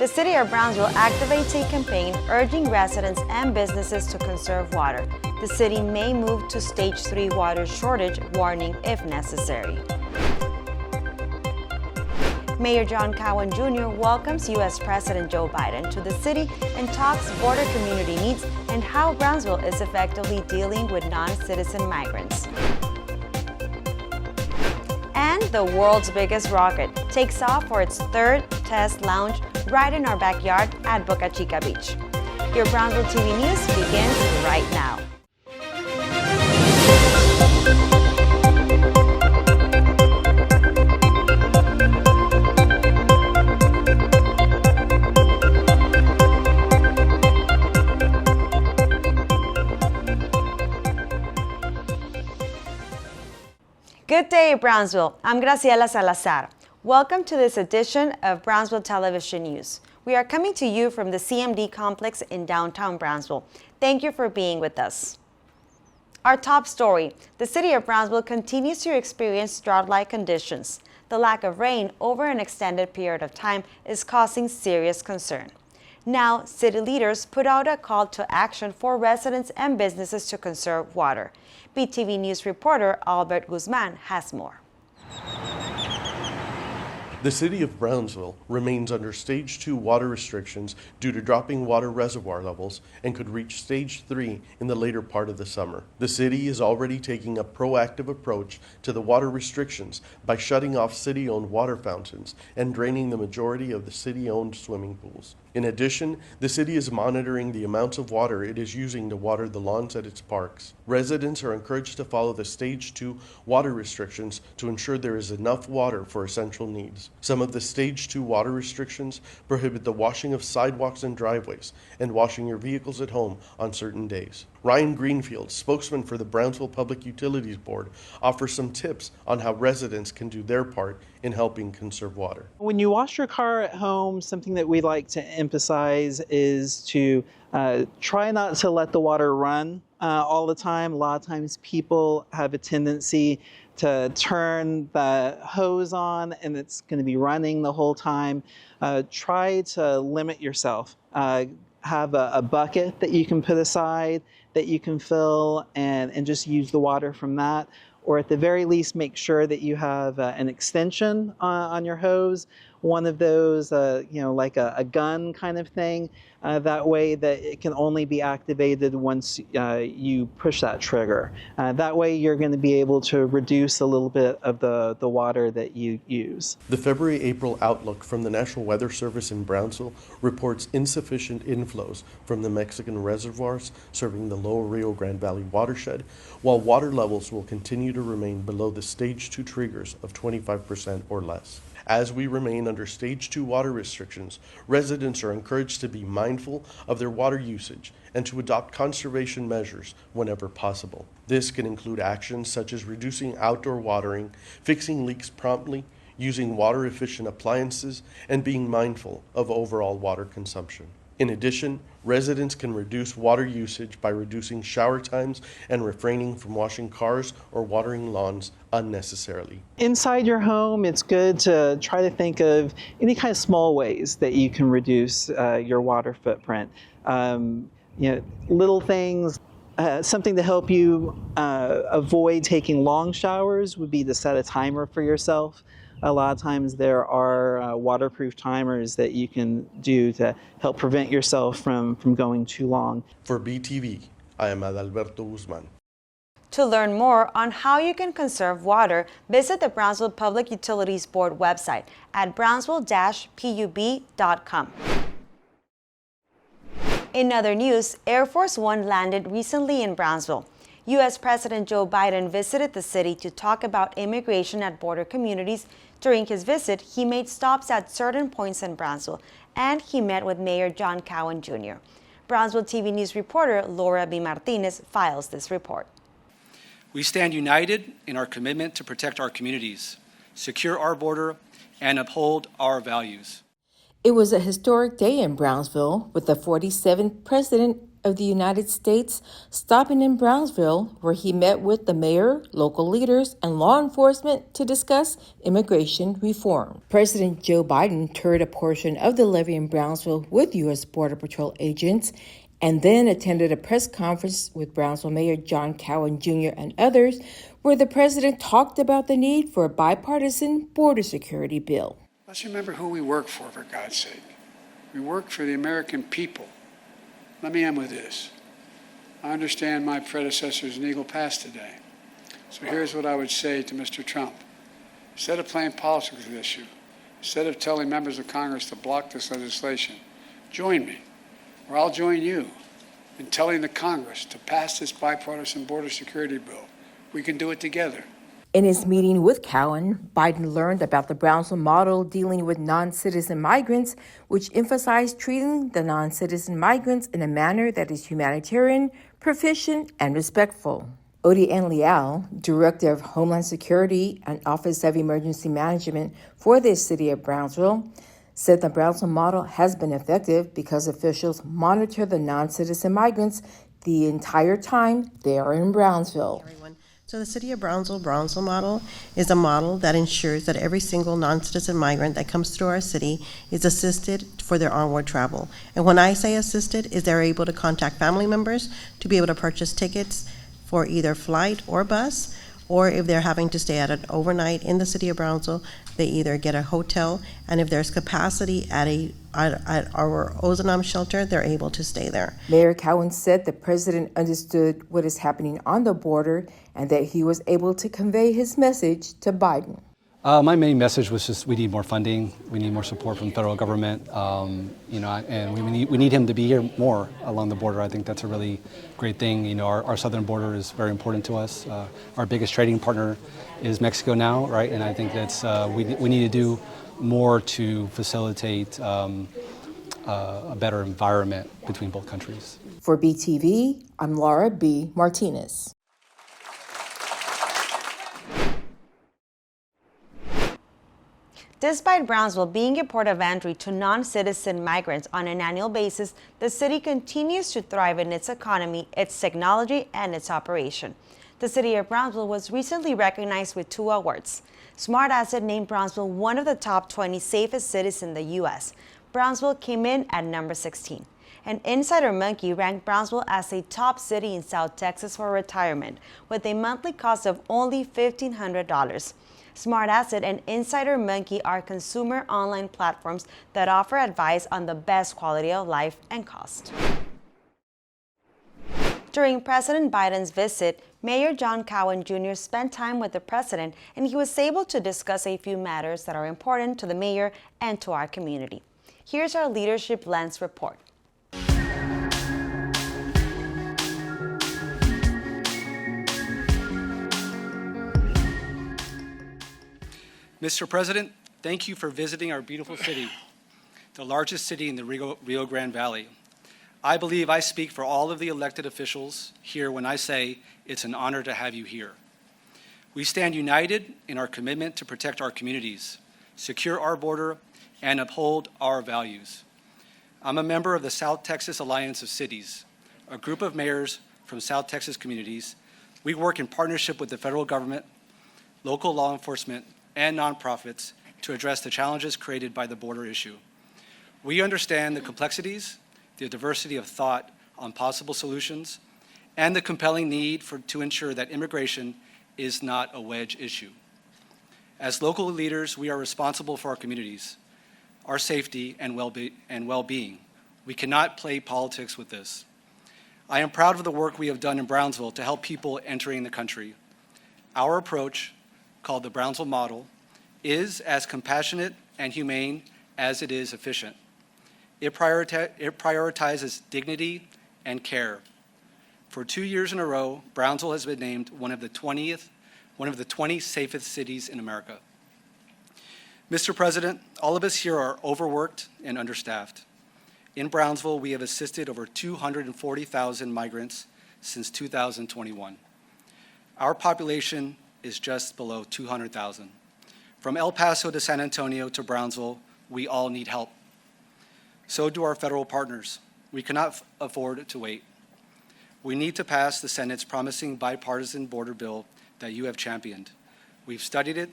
The City of Brownsville activates a campaign urging residents and businesses to conserve water. The city may move to Stage 3 water shortage warning if necessary. Mayor John Cowan Jr. welcomes U.S. President Joe Biden to the city and talks border community needs and how Brownsville is effectively dealing with non-citizen migrants. And the world's biggest rocket takes off for its third test launch right in our backyard at Boca Chica Beach. Your Brownsville TV News begins right now. Good day, Brownsville. I'm Graciela Salazar. Welcome to this edition of Brownsville Television News. We are coming to you from the CMD complex in downtown Brownsville. Thank you for being with us. Our top story: the city of Brownsville continues to experience drought-like conditions. The lack of rain over an extended period of time is causing serious concern. Now, city leaders put out a call to action for residents and businesses to conserve water. BTV News reporter Albert Guzman has more. The city of Brownsville remains under Stage 2 water restrictions due to dropping water reservoir levels and could reach Stage 3 in the later part of the summer. The city is already taking a proactive approach to the water restrictions by shutting off city-owned water fountains and draining the majority of the city-owned swimming pools. In addition, the city is monitoring the amounts of water it is using to water the lawns at its parks. Residents are encouraged to follow the Stage 2 water restrictions to ensure there is enough water for essential needs. Some of the Stage 2 water restrictions prohibit the washing of sidewalks and driveways and washing your vehicles at home on certain days. Ryan Greenfield, spokesman for the Brownsville Public Utilities Board, offers some tips on how residents can do their part in helping conserve water. When you wash your car at home, something that we like to emphasize is to try not to let the water run all the time. A lot of times people have a tendency to turn the hose on and it's going to be running the whole time. Try to limit yourself. Have a bucket that you can put aside that you can fill and just use the water from that. Or at the very least, make sure that you have an extension on your hose, one of those, like a gun kind of thing. That way that it can only be activated once you push that trigger. That way you're going to be able to reduce a little bit of the water that you use. The February-April outlook from the National Weather Service in Brownsville reports insufficient inflows from the Mexican reservoirs serving the Lower Rio Grande Valley watershed, while water levels will continue to remain below the Stage 2 triggers of 25% or less. As we remain under Stage 2 water restrictions, residents are encouraged to be mindful of their water usage and to adopt conservation measures whenever possible. This can include actions such as reducing outdoor watering, fixing leaks promptly, using water-efficient appliances, and being mindful of overall water consumption. In addition, residents can reduce water usage by reducing shower times and refraining from washing cars or watering lawns unnecessarily. Inside your home, it's good to try to think of any kind of small ways that you can reduce your water footprint. Little things. Something to help you avoid taking long showers would be to set a timer for yourself. A lot of times there are waterproof timers that you can do to help prevent yourself from going too long. For BTV, I am Adalberto Guzman. To learn more on how you can conserve water, visit the Brownsville Public Utilities Board website at brownsville-pub.com. In other news, Air Force One landed recently in Brownsville. U.S. President Joe Biden visited the city to talk about immigration at border communities. During his visit, he made stops at certain points in Brownsville, and he met with Mayor John Cowan Jr. Brownsville TV News reporter Laura B. Martinez files this report. We stand united in our commitment to protect our communities, secure our border, and uphold our values. It was a historic day in Brownsville with the 47th President of the United States, stopping in Brownsville, where he met with the mayor, local leaders, and law enforcement to discuss immigration reform. President Joe Biden toured a portion of the levee in Brownsville with U.S. Border Patrol agents and then attended a press conference with Brownsville Mayor John Cowan Jr. and others, where the president talked about the need for a bipartisan border security bill. Let's remember who we work for God's sake. We work for the American people. Let me end with this. I understand my predecessor's an Eagle Pass today. So here's what I would say to Mr. Trump. Instead of playing politics with this issue, instead of telling members of Congress to block this legislation, join me, or I'll join you in telling the Congress to pass this bipartisan border security bill. We can do it together. In his meeting with Cowan, Biden learned about the Brownsville model dealing with non-citizen migrants, which emphasized treating the non-citizen migrants in a manner that is humanitarian, proficient, and respectful. Odie Ann Leal, Director of Homeland Security and Office of Emergency Management for the city of Brownsville, said the Brownsville model has been effective because officials monitor the non-citizen migrants the entire time they are in Brownsville. So the City of Brownsville model is a model that ensures that every single non-citizen migrant that comes through our city is assisted for their onward travel. And when I say assisted, is they're able to contact family members to be able to purchase tickets for either flight or bus, or if they're having to stay at an overnight in the City of Brownsville, they either get a hotel, and if there's capacity at our Ozanam shelter, they're able to stay there. Mayor Cowan said the president understood what is happening on the border and that he was able to convey his message to Biden. My main message was just we need more funding, we need more support from the federal government, and we need him to be here more along the border. I think that's a really great thing. You know, our southern border is very important to us. Our biggest trading partner is Mexico now, right? And I think that's we need to do more to facilitate a better environment between both countries. For BTV, I'm Laura B. Martinez. Despite Brownsville being a port of entry to non-citizen migrants on an annual basis, the city continues to thrive in its economy, its technology, and its operation. The city of Brownsville was recently recognized with 2 awards. Smart Asset named Brownsville one of the top 20 safest cities in the U.S. Brownsville came in at number 16. And Insider Monkey ranked Brownsville as a top city in South Texas for retirement, with a monthly cost of only $1,500. Smart Asset and Insider Monkey are consumer online platforms that offer advice on the best quality of life and cost. During President Biden's visit, Mayor John Cowan Jr. spent time with the president, and he was able to discuss a few matters that are important to the mayor and to our community. Here's our Leadership Lens report. Mr. President, thank you for visiting our beautiful city, the largest city in the Rio Grande Valley. I believe I speak for all of the elected officials here when I say it's an honor to have you here. We stand united in our commitment to protect our communities, secure our border, and uphold our values. I'm a member of the South Texas Alliance of Cities, a group of mayors from South Texas communities. We work in partnership with the federal government, local law enforcement, and nonprofits to address the challenges created by the border issue. We understand the complexities, the diversity of thought on possible solutions, and the compelling need to ensure that immigration is not a wedge issue. As local leaders, we are responsible for our communities, our safety and well-being. We cannot play politics with this. I am proud of the work we have done in Brownsville to help people entering the country. Our approach, called the Brownsville model, is as compassionate and humane as it is efficient. It prioritizes dignity and care. For 2 years in a row, Brownsville has been named one of the 20 safest cities in America. Mr. President, all of us here are overworked and understaffed. In Brownsville, we have assisted over 240,000 migrants since 2021. Our population is just below 200,000. From El Paso to San Antonio to Brownsville, we all need help. So do our federal partners. We cannot afford to wait. We need to pass the Senate's promising bipartisan border bill that you have championed. We've studied it,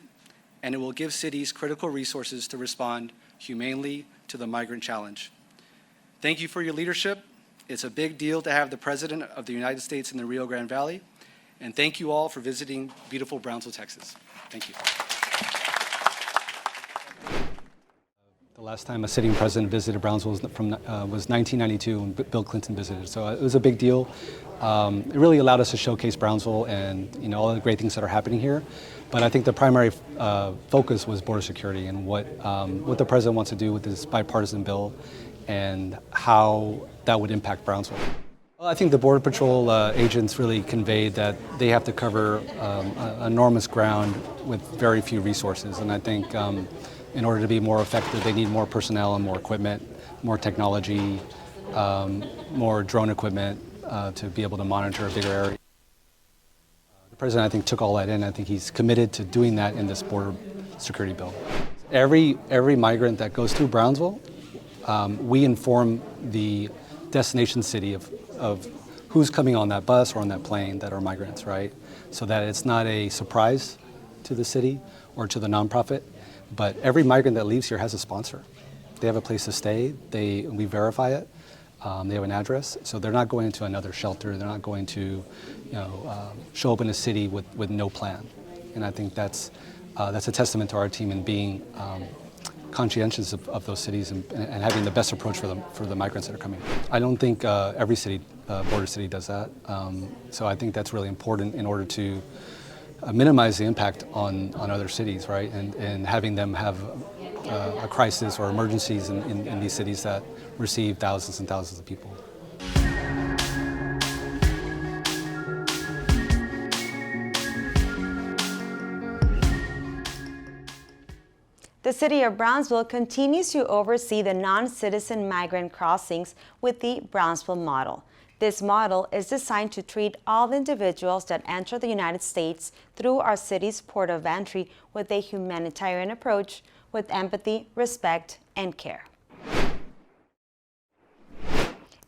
and it will give cities critical resources to respond humanely to the migrant challenge. Thank you for your leadership. It's a big deal to have the President of the United States in the Rio Grande Valley. And thank you all for visiting beautiful Brownsville, Texas. Thank you. The last time a sitting president visited Brownsville was 1992 when Bill Clinton visited. So it was a big deal. It really allowed us to showcase Brownsville and all the great things that are happening here. But I think the primary focus was border security and what the president wants to do with this bipartisan bill and how that would impact Brownsville. Well, I think the Border Patrol agents really conveyed that they have to cover enormous ground with very few resources. And I think in order to be more effective, they need more personnel and more equipment, more technology, more drone equipment to be able to monitor a bigger area. The president, I think, took all that in. I think he's committed to doing that in this border security bill. Every migrant that goes through Brownsville, we inform the destination city of who's coming on that bus or on that plane that are migrants, right? So that it's not a surprise to the city or to the nonprofit. But every migrant that leaves here has a sponsor. They have a place to stay. We verify it. They have an address. So they're not going into another shelter. They're not going to, show up in a city with no plan. And I think that's a testament to our team in being conscientious of those cities and having the best approach for the migrants that are coming. I don't think every city, border city, does that. So I think that's really important in order to minimize the impact on other cities, right? And having them have a crisis or emergencies in these cities that receive thousands and thousands of people. The city of Brownsville continues to oversee the non-citizen migrant crossings with the Brownsville model. This model is designed to treat all individuals that enter the United States through our city's port of entry with a humanitarian approach, with empathy, respect, and care.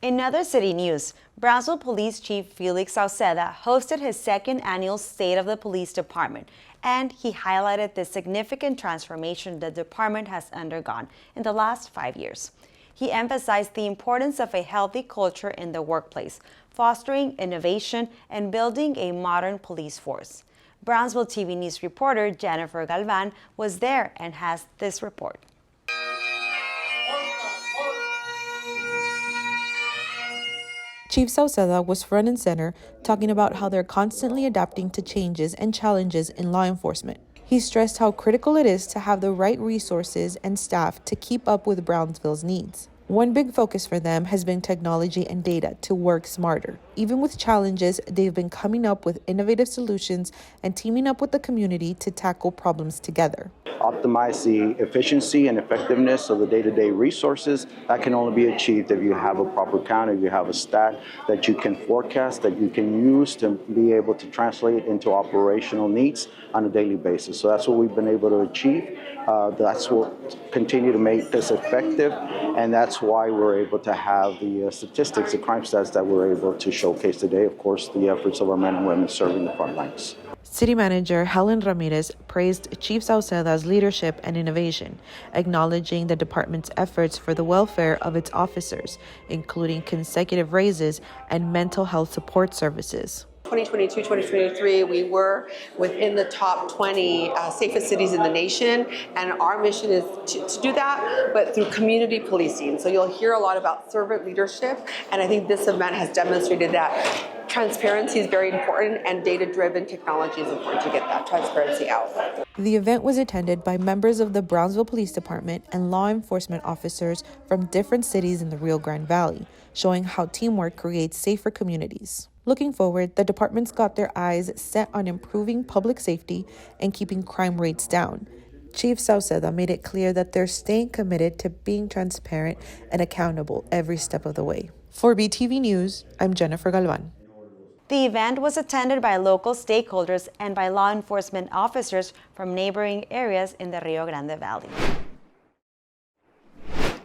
In other city news, Brownsville Police Chief Felix Sauceda hosted his second annual State of the Police Department, and he highlighted the significant transformation the department has undergone in the last 5 years. He emphasized the importance of a healthy culture in the workplace, fostering innovation and building a modern police force. Brownsville TV News reporter Jennifer Galvan was there and has this report. Chief Sauceda was front and center, talking about how they're constantly adapting to changes and challenges in law enforcement. He stressed how critical it is to have the right resources and staff to keep up with Brownsville's needs. One big focus for them has been technology and data to work smarter. Even with challenges, they've been coming up with innovative solutions and teaming up with the community to tackle problems together. Optimize the efficiency and effectiveness of the day-to-day resources. That can only be achieved if you have a proper count, if you have a stat that you can forecast, that you can use to be able to translate into operational needs on a daily basis. So that's what we've been able to achieve. That's what continue to make this effective, and that's why we're able to have the statistics, the crime stats that we're able to showcase today. Of course, the efforts of our men and women serving the front lines. City Manager Helen Ramirez praised Chief Sauceda's leadership and innovation, acknowledging the department's efforts for the welfare of its officers, including consecutive raises and mental health support services. 2022, 2023, we were within the top 20 safest cities in the nation, and our mission is to do that, but through community policing. So you'll hear a lot about servant leadership, and I think this event has demonstrated that transparency is very important, and data-driven technology is important to get that transparency out. The event was attended by members of the Brownsville Police Department and law enforcement officers from different cities in the Rio Grande Valley, showing how teamwork creates safer communities. Looking forward, the department's got their eyes set on improving public safety and keeping crime rates down. Chief Sauceda made it clear that they're staying committed to being transparent and accountable every step of the way. For BTV News, I'm Jennifer Galvan. The event was attended by local stakeholders and by law enforcement officers from neighboring areas in the Rio Grande Valley.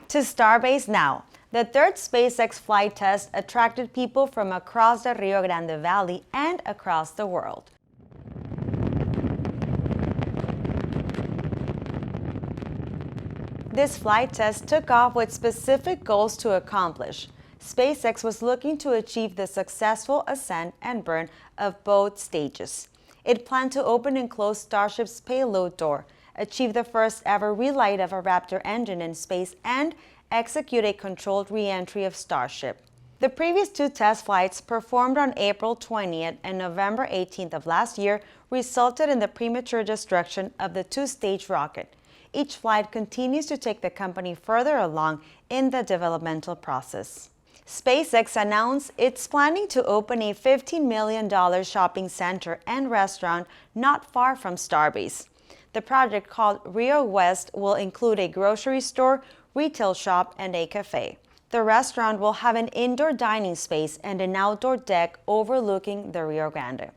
To Starbase now. The third SpaceX flight test attracted people from across the Rio Grande Valley and across the world. This flight test took off with specific goals to accomplish. SpaceX was looking to achieve the successful ascent and burn of both stages. It planned to open and close Starship's payload door, achieve the first ever relight of a Raptor engine in space, and execute a controlled re-entry of Starship. The previous two test flights, performed on April 20th and November 18th of last year, resulted in the premature destruction of the two-stage rocket. Each flight continues to take the company further along in the developmental process. SpaceX announced it's planning to open a $15 million shopping center and restaurant not far from Starbase. The project, called Rio West, will include a grocery store, retail shop, and a cafe. The restaurant will have an indoor dining space and an outdoor deck overlooking the Rio Grande.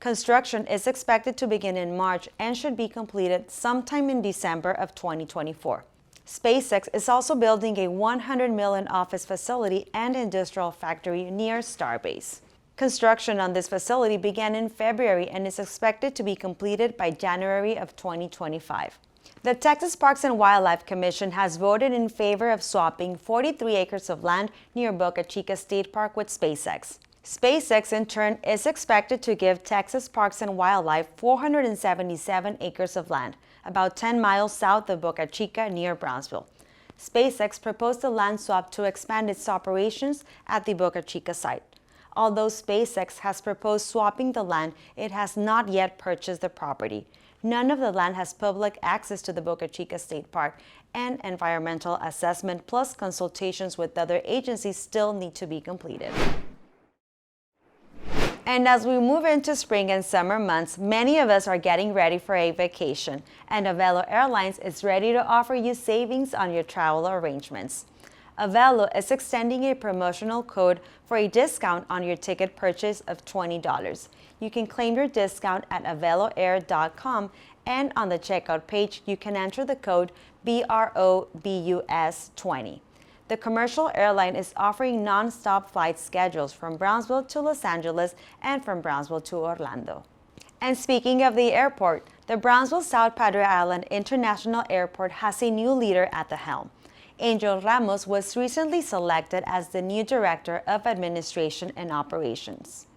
Construction is expected to begin in March and should be completed sometime in December of 2024. SpaceX is also building a $100 million office facility and industrial factory near Starbase. Construction on this facility began in February and is expected to be completed by January of 2025. The Texas Parks and Wildlife Commission has voted in favor of swapping 43 acres of land near Boca Chica State Park with SpaceX. SpaceX, in turn, is expected to give Texas Parks and Wildlife 477 acres of land, about 10 miles south of Boca Chica near Brownsville. SpaceX proposed a land swap to expand its operations at the Boca Chica site. Although SpaceX has proposed swapping the land, it has not yet purchased the property. None of the land has public access to the Boca Chica State Park, and environmental assessment plus consultations with other agencies still need to be completed. And as we move into spring and summer months, many of us are getting ready for a vacation, and Avelo Airlines is ready to offer you savings on your travel arrangements. Avelo is extending a promotional code for a discount on your ticket purchase of $20. You can claim your discount at aveloair.com, and on the checkout page, you can enter the code BROBUS20. The commercial airline is offering non-stop flight schedules from Brownsville to Los Angeles and from Brownsville to Orlando. And speaking of the airport, the Brownsville South Padre Island International Airport has a new leader at the helm. Angel Ramos was recently selected as the new Director of Administration and Operations.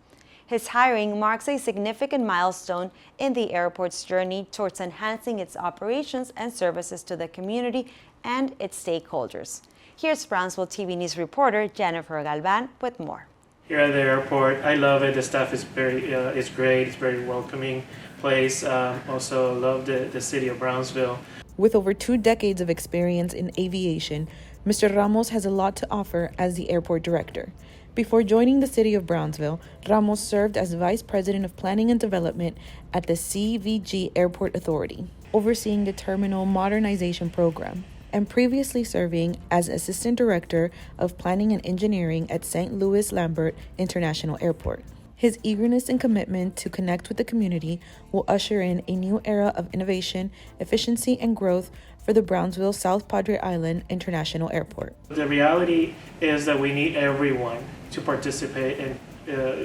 His hiring marks a significant milestone in the airport's journey towards enhancing its operations and services to the community and its stakeholders. Here's Brownsville TV News reporter Jennifer Galvan with more. Here at the airport, I love it. The staff is it's great. It's a very welcoming place. Also love the city of Brownsville. With over 2 decades of experience in aviation, Mr. Ramos has a lot to offer as the airport director. Before joining the city of Brownsville, Ramos served as Vice President of Planning and Development at the CVG Airport Authority, overseeing the terminal modernization program, and previously serving as Assistant Director of Planning and Engineering at St. Louis Lambert International Airport. His eagerness and commitment to connect with the community will usher in a new era of innovation, efficiency, and growth for the Brownsville South Padre Island International Airport. The reality is that we need everyone to participate and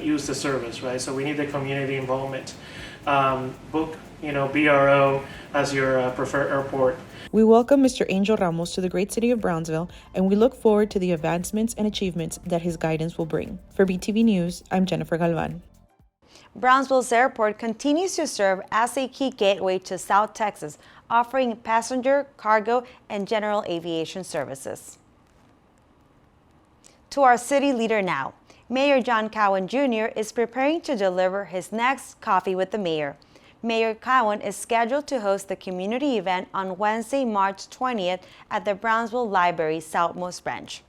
use the service, right? So we need the community involvement. Book, BRO as your preferred airport. We welcome Mr. Angel Ramos to the great city of Brownsville, and we look forward to the advancements and achievements that his guidance will bring. For BTV News, I'm Jennifer Galvan. Brownsville's airport continues to serve as a key gateway to South Texas, offering passenger, cargo, and general aviation services. To our city leader now. Mayor John Cowan Jr. is preparing to deliver his next Coffee with the Mayor. Mayor Cowan is scheduled to host the community event on Wednesday, March 20th at the Brownsville Library Southmost Branch.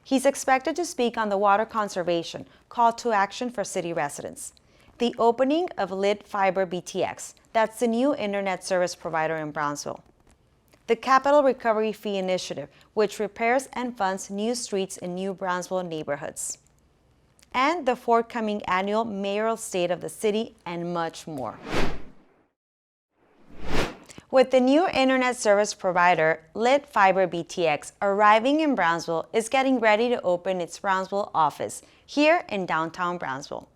He's expected to speak on the water conservation, call to action for city residents, the opening of Lit Fiber BTX, that's the new internet service provider in Brownsville, the Capital Recovery Fee Initiative, which repairs and funds new streets in new Brownsville neighborhoods, and the forthcoming annual mayoral state of the city, and much more. With the new internet service provider, Lit Fiber BTX, arriving in Brownsville, is getting ready to open its Brownsville office here in downtown Brownsville.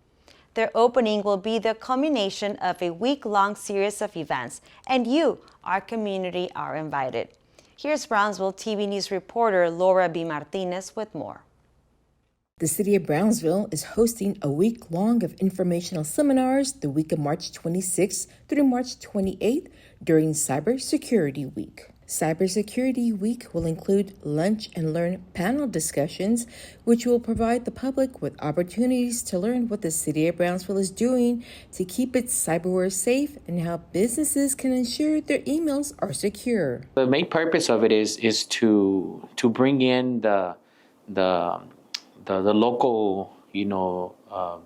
Their opening will be the culmination of a week-long series of events, and you, our community, are invited. Here's Brownsville TV News reporter Laura B. Martinez with more. The City of Brownsville is hosting a week-long of informational seminars the week of March 26th through March 28th during Cybersecurity Week. Cybersecurity Week will include lunch and learn panel discussions, which will provide the public with opportunities to learn what the City of Brownsville is doing to keep its cyberware safe and how businesses can ensure their emails are secure. The main purpose of it is to bring in the local,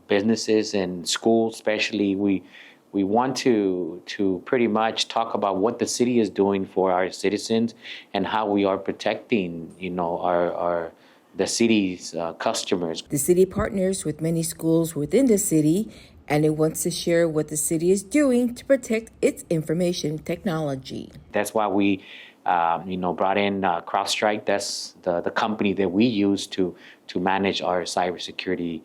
businesses and schools, especially. We want to pretty much talk about what the city is doing for our citizens and how we are protecting, the city's customers. The city partners with many schools within the city, and it wants to share what the city is doing to protect its information technology. That's why we brought in CrowdStrike. That's the company that we use to manage our cybersecurity,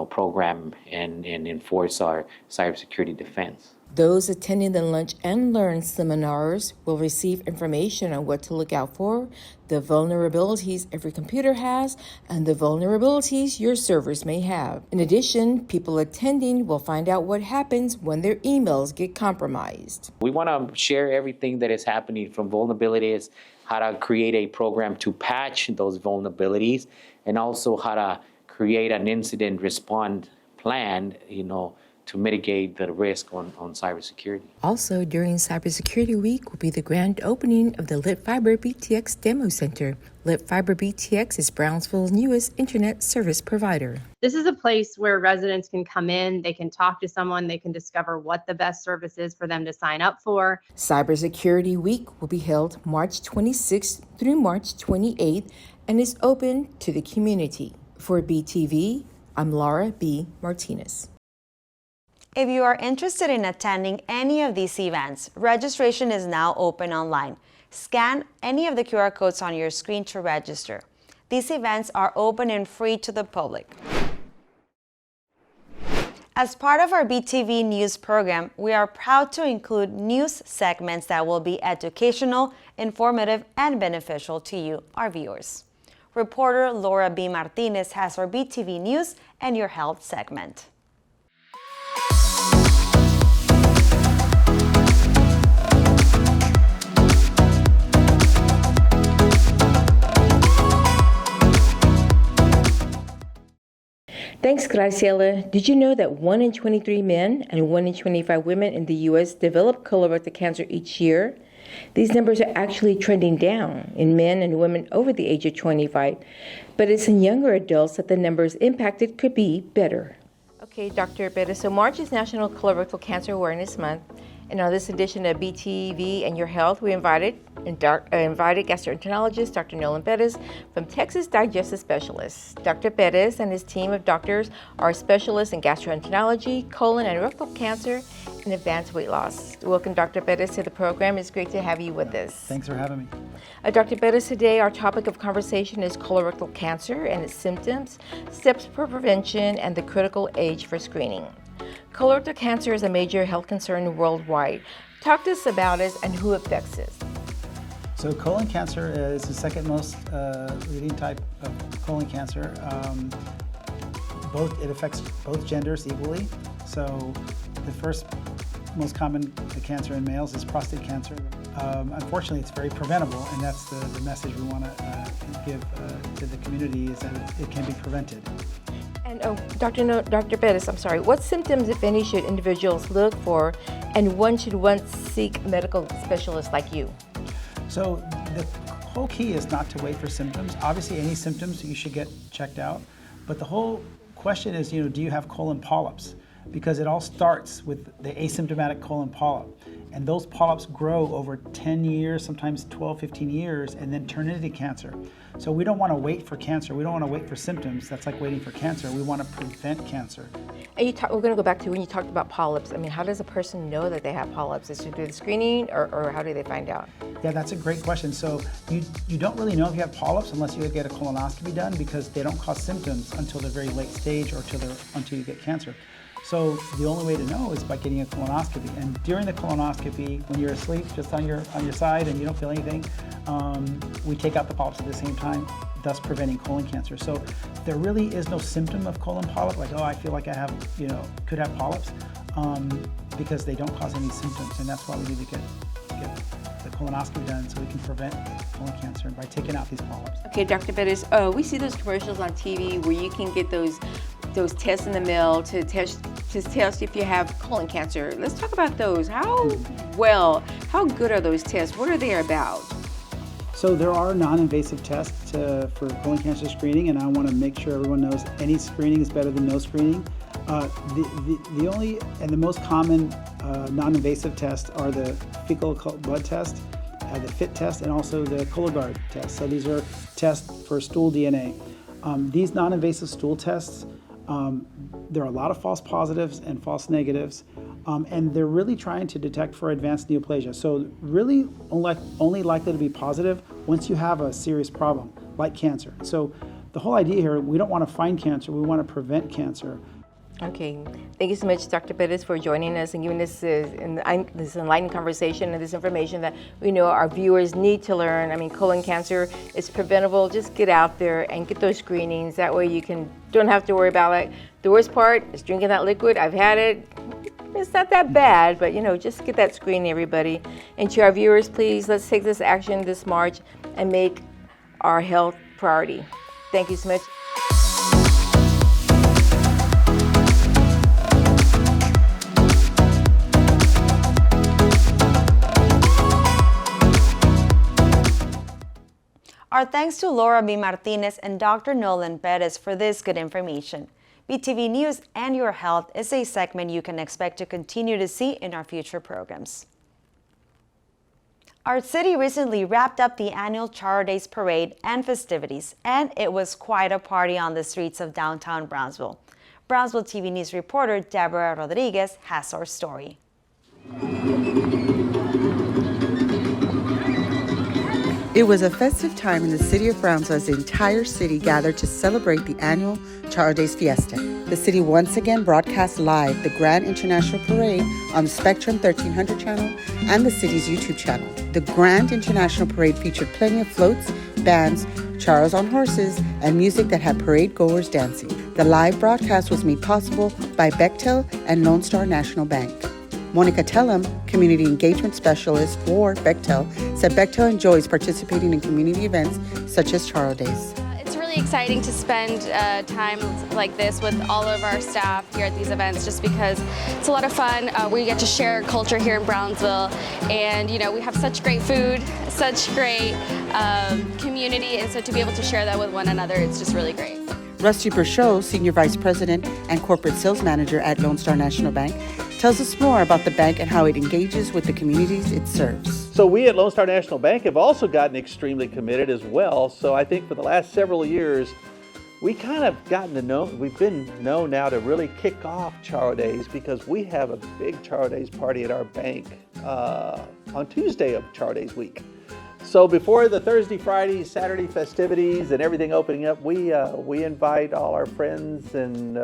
program and enforce our cybersecurity defense. Those attending the Lunch and Learn seminars will receive information on what to look out for, the vulnerabilities every computer has, and the vulnerabilities your servers may have. In addition, people attending will find out what happens when their emails get compromised. We want to share everything that is happening from vulnerabilities, how to create a program to patch those vulnerabilities, and also how to create an incident response plan, to mitigate the risk on cybersecurity. Also, during Cybersecurity Week will be the grand opening of the Lit Fiber BTX Demo Center. Lit Fiber BTX is Brownsville's newest internet service provider. This is a place where residents can come in, they can talk to someone, they can discover what the best service is for them to sign up for. Cybersecurity Week will be held March 26th through March 28th and is open to the community. For BTV, I'm Laura B. Martinez. If you are interested in attending any of these events, registration is now open online. Scan any of the QR codes on your screen to register. These events are open and free to the public. As part of our BTV News program, we are proud to include news segments that will be educational, informative, and beneficial to you, our viewers. Reporter Laura B. Martinez has our BTV News and Your Health segment. Thanks, Graciela. Did you know that 1 in 23 men and 1 in 25 women in the U.S. develop colorectal cancer each year? These numbers are actually trending down in men and women over the age of 25, but it's in younger adults that the numbers impacted could be better. Okay, Dr. Bettis, so March is National Colorectal Cancer Awareness Month, and on this edition of BTV and Your Health, we invited gastroenterologist Dr. Nolan Bettis from Texas Digestive Specialists. Dr. Bettis and his team of doctors are specialists in gastroenterology, colon and rectal cancer, and advanced weight loss. Welcome, Dr. Bettis, to the program. It's great to have you with us. Thanks for having me. Dr. Bettis, today our topic of conversation is colorectal cancer and its symptoms, steps for prevention, and the critical age for screening. Colorectal cancer is a major health concern worldwide. Talk to us about it and who affects it. So colon cancer is the second most leading type of colon cancer. It affects both genders equally. So the first most common cancer in males is prostate cancer. Unfortunately, it's very preventable, and that's the message we want to give to the community, is that it can be prevented. And Dr. Bettis, I'm sorry, what symptoms, if any, should individuals look for, and when should one seek medical specialists like you? So the whole key is not to wait for symptoms. Obviously, any symptoms you should get checked out, but the whole question is, do you have colon polyps? because it all starts with the asymptomatic colon polyp. And those polyps grow over 10 years, sometimes 12, 15 years, and then turn into cancer. So we don't want to wait for cancer. We don't want to wait for symptoms. That's like waiting for cancer. We want to prevent cancer. And we're going to go back to when you talked about polyps. I mean, how does a person know that they have polyps? Is it through the screening, or how do they find out? Yeah, that's a great question. So you don't really know if you have polyps unless you get a colonoscopy done, because they don't cause symptoms until the very late stage or until you get cancer. So the only way to know is by getting a colonoscopy. And during the colonoscopy, when you're asleep, just on your side and you don't feel anything, we take out the polyps at the same time, thus preventing colon cancer. So there really is no symptom of colon polyp, like, oh, I feel like I have, could have polyps, because they don't cause any symptoms, and that's why we need to get the colonoscopy done so we can prevent colon cancer by taking out these polyps. Okay, Dr. Bettis, we see those commercials on TV where you can get those tests in the mail to test if you have colon cancer. Let's talk about those. How good are those tests? What are they about? So there are non-invasive tests for colon cancer screening, and I want to make sure everyone knows any screening is better than no screening. The only and the most common non-invasive tests are the fecal blood test, the FIT test, and also the Cologuard test. So these are tests for stool DNA. These non-invasive stool tests, there are a lot of false positives and false negatives, and they're really trying to detect for advanced neoplasia. So really only likely to be positive once you have a serious problem, like cancer. So the whole idea here, we don't want to find cancer, we want to prevent cancer. Okay, thank you so much, Dr. Bettis, for joining us and giving us this enlightening conversation and this information that we know our viewers need to learn. I mean, colon cancer is preventable. Just get out there and get those screenings. That way you don't have to worry about it. The worst part is drinking that liquid. I've had it. It's not that bad, but just get that screening, everybody. And to our viewers, please, let's take this action this March and make our health priority. Thank you so much. Our thanks to Laura B. Martinez and Dr. Nolan Perez for this good information. BTV News and Your Health is a segment you can expect to continue to see in our future programs. Our city recently wrapped up the annual Char Days parade and festivities, and it was quite a party on the streets of downtown Brownsville. Brownsville TV News reporter Deborah Rodriguez has our story. It was a festive time in the city of Brownsville as the entire city gathered to celebrate the annual Char Days Fiesta. The city once again broadcast live the Grand International Parade on the Spectrum 1300 channel and the city's YouTube channel. The Grand International Parade featured plenty of floats, bands, charros on horses, and music that had parade goers dancing. The live broadcast was made possible by Bechtel and Lone Star National Bank. Monica Tellum, Community Engagement Specialist for Bechtel, said Bechtel enjoys participating in community events such as Char Days. It's really exciting to spend time like this with all of our staff here at these events, just because it's a lot of fun. We get to share culture here in Brownsville, and we have such great food, such great community, and so to be able to share that with one another, it's just really great. Rusty Berchot, Senior Vice President and Corporate Sales Manager at Lone Star National Bank, tells us more about the bank and how it engages with the communities it serves. So we at Lone Star National Bank have also gotten extremely committed as well. So I think for the last several years, we kind of we've been known now to really kick off Char Days, because we have a big Char Days party at our bank on Tuesday of Char Days week. So before the Thursday, Friday, Saturday festivities and everything opening up, we invite all our friends and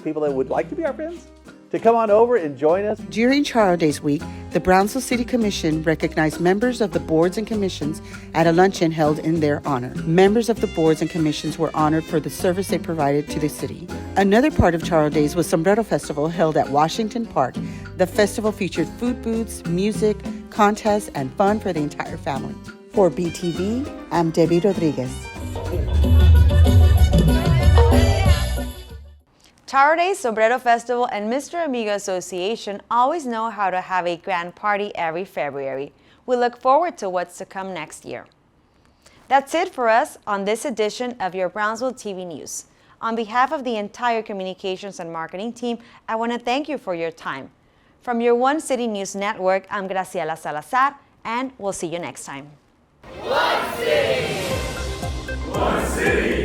people that would like to be our friends to come on over and join us. During Char Days week, the Brownsville City Commission recognized members of the boards and commissions at a luncheon held in their honor. Members of the boards and commissions were honored for the service they provided to the city. Another part of Char Days was Sombrero Festival held at Washington Park. The festival featured food booths, music, contests, and fun for the entire family. For BTV, I'm Debbie Rodriguez. Char Days, Sombrero Festival, and Mr. Amigo Association always know how to have a grand party every February. We look forward to what's to come next year. That's it for us on this edition of your Brownsville TV News. On behalf of the entire communications and marketing team, I want to thank you for your time. From your One City News Network, I'm Graciela Salazar, and we'll see you next time. One city! One city!